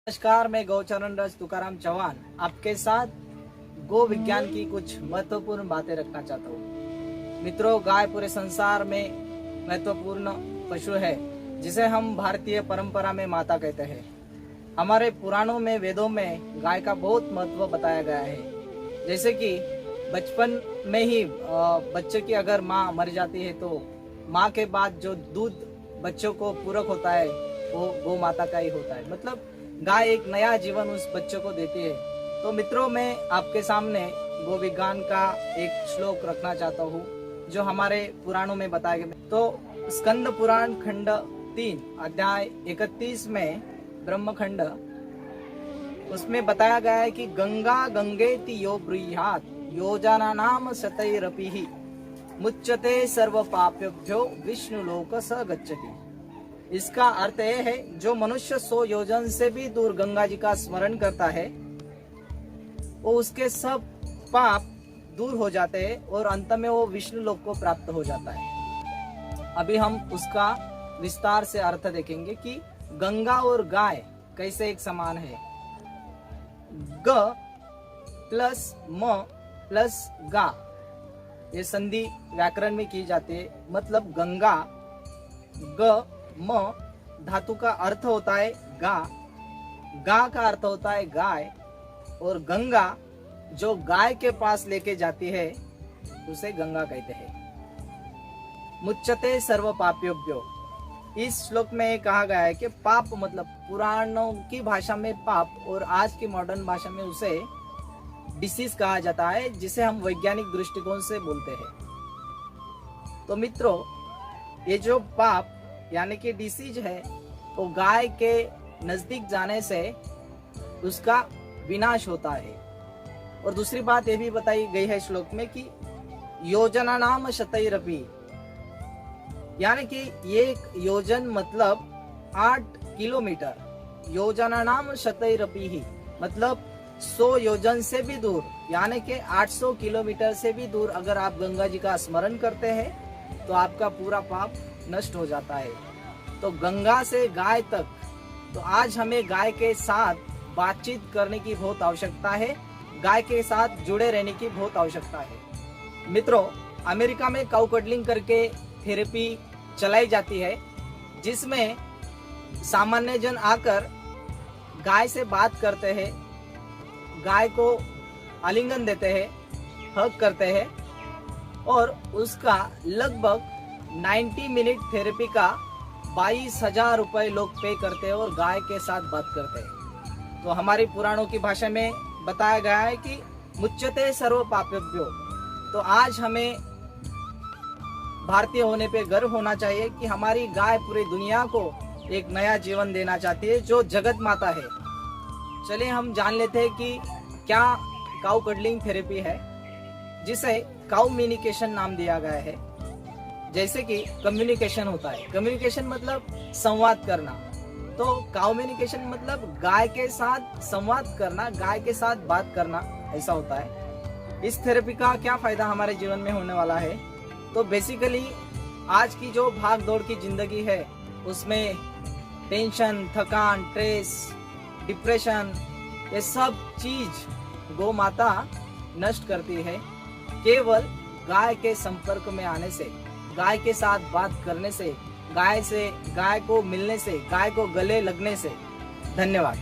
नमस्कार, मैं गौचरण रज तुकाराम चौहान आपके साथ गो विज्ञान की कुछ महत्वपूर्ण बातें रखना चाहता हूँ। मित्रों, गाय पूरे संसार में महत्वपूर्ण पशु है जिसे हम भारतीय परंपरा में माता कहते हैं। हमारे पुराणों में, वेदों में गाय का बहुत महत्व बताया गया है। जैसे कि बचपन में ही बच्चे की अगर माँ मर जाती है तो माँ के बाद जो दूध बच्चों को पूरक होता है वो गौ माता का ही होता है। मतलब गाय एक नया जीवन उस बच्चे को देती है। तो मित्रों, मैं आपके सामने गो विज्ञान का एक श्लोक रखना चाहता हूँ जो हमारे पुराणों में बताया गया। तो स्कंद पुराण खंड 3 अध्याय 31 में ब्रह्मखंड, उसमें बताया गया है कि गंगा गंगेति यो ब्रूयात् योजना नाम शतैरपि मुच्यते सर्व पापेभ्यो विष्णु लोक स गच्छति। इसका अर्थ यह है, जो मनुष्य 100 योजन से भी दूर गंगा जी का स्मरण करता है वो उसके सब पाप दूर हो जाते हैं और अंत में वो विष्णु लोक को प्राप्त हो जाता है। अभी हम उसका विस्तार से अर्थ देखेंगे कि गंगा और गाय कैसे एक समान है। ग प्लस म प्लस गा, ये संधि व्याकरण में की जाती है। मतलब गंगा, ग म धातु का अर्थ होता है गा, गा का अर्थ होता है गाय, और गंगा जो गाय के पास लेके जाती है उसे गंगा कहते हैं। मुच्यते सर्व पाप्योभ्यो, इस श्लोक में कहा गया है कि पाप मतलब पुराणों की भाषा में पाप और आज की मॉडर्न भाषा में उसे डिसीज कहा जाता है, जिसे हम वैज्ञानिक दृष्टिकोण से बोलते हैं। तो मित्रों, ये जो पाप यानी कि डिसीज है वो गाय के नजदीक जाने से उसका विनाश होता है। और दूसरी बात ये भी बताई गई है श्लोक में कि योजना नाम शतैरपि, यानी कि ये योजन मतलब 8 किलोमीटर। योजना नाम शतैरपि ही मतलब 100 योजन से भी दूर, यानी कि 800 किलोमीटर से भी दूर अगर आप गंगा जी का स्मरण करते हैं तो आपका पूरा पाप नष्ट हो जाता है। तो गंगा से गाय तक, तो आज हमें गाय के साथ बातचीत करने की बहुत आवश्यकता है, गाय के साथ जुड़े रहने की बहुत आवश्यकता है। मित्रों, अमेरिका में काउ कडलिंग करके थेरेपी चलाई जाती है, जिसमें सामान्य जन आकर गाय से बात करते हैं, गाय को आलिंगन देते हैं, हग करते हैं और उसका लगभग 90 मिनट थेरेपी का 22,000 रुपए लोग पे करते हैं और गाय के साथ बात करते हैं। तो हमारी पुराणों की भाषा में बताया गया है कि मुच्यते सर्व पापेभ्यो। तो आज हमें भारतीय होने पे गर्व होना चाहिए कि हमारी गाय पूरी दुनिया को एक नया जीवन देना चाहती है, जो जगत माता है। चलिए हम जान लेते हैं कि क्या काउ कडलिंग थेरेपी है, जिसे काउम्युनिकेशन नाम दिया गया है। जैसे कि कम्युनिकेशन होता है, कम्युनिकेशन मतलब संवाद करना, तो काउम्युनिकेशन मतलब गाय के साथ संवाद करना, गाय के साथ बात करना, ऐसा होता है। इस थेरेपी का क्या फायदा हमारे जीवन में होने वाला है? तो बेसिकली आज की जो भाग दौड़ की जिंदगी है उसमें टेंशन, थकान, स्ट्रेस, डिप्रेशन, ये सब चीज गौ माता नष्ट करती है। केवल गाय के संपर्क में आने से, गाय के साथ बात करने से, गाय को मिलने से, गाय को गले लगने से। धन्यवाद।